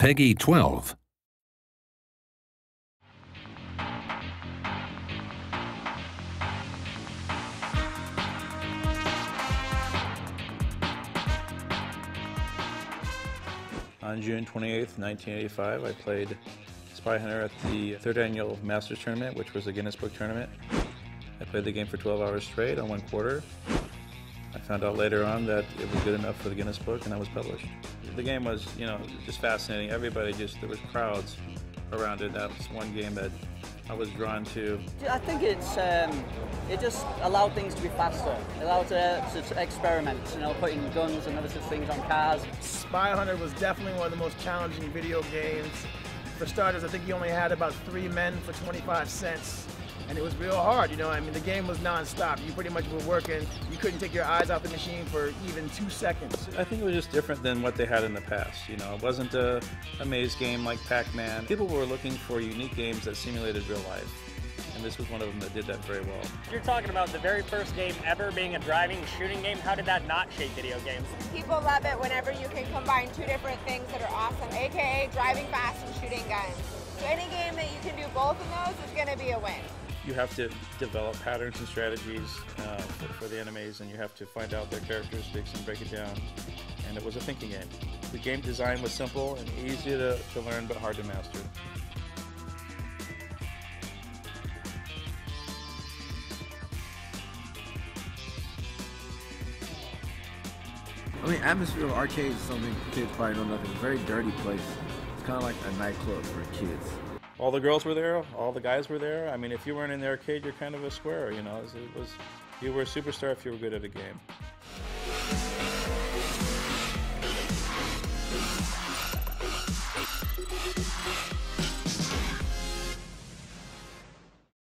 Peggy 12. On June 28th, 1985, I played Spy Hunter at the 3rd Annual Masters Tournament, which was a Guinness Book tournament. I played the game for 12 hours straight on 1/4. I found out later on that it was good enough for the Guinness Book, and I was published. The game was, just fascinating. There was crowds around it. That was one game that I was drawn to. I think it just allowed things to be faster. It allowed to experiment, putting guns and other such things on cars. Spy Hunter was definitely one of the most challenging video games. For starters, I think you only had about 3 men for 25 cents. And it was real hard, the game was non-stop. You pretty much were working. You couldn't take your eyes off the machine for even 2 seconds. I think it was just different than what they had in the past. It wasn't a maze game like Pac-Man. People were looking for unique games that simulated real life. And this was one of them that did that very well. You're talking about the very first game ever being a driving shooting game. How did that not shape video games? People love it whenever you can combine 2 different things that are awesome, aka driving fast and shooting guns. So any game that you can do both of those is going to be a win. You have to develop patterns and strategies for the enemies, and you have to find out their characteristics and break it down. And it was a thinking game. The game design was simple and easy to learn, but hard to master. Atmosphere of arcade is something kids probably know nothing. It's a very dirty place. It's kind of like a nightclub for kids. All the girls were there, all the guys were there. If you weren't in the arcade, you're kind of a square, you were a superstar if you were good at a game.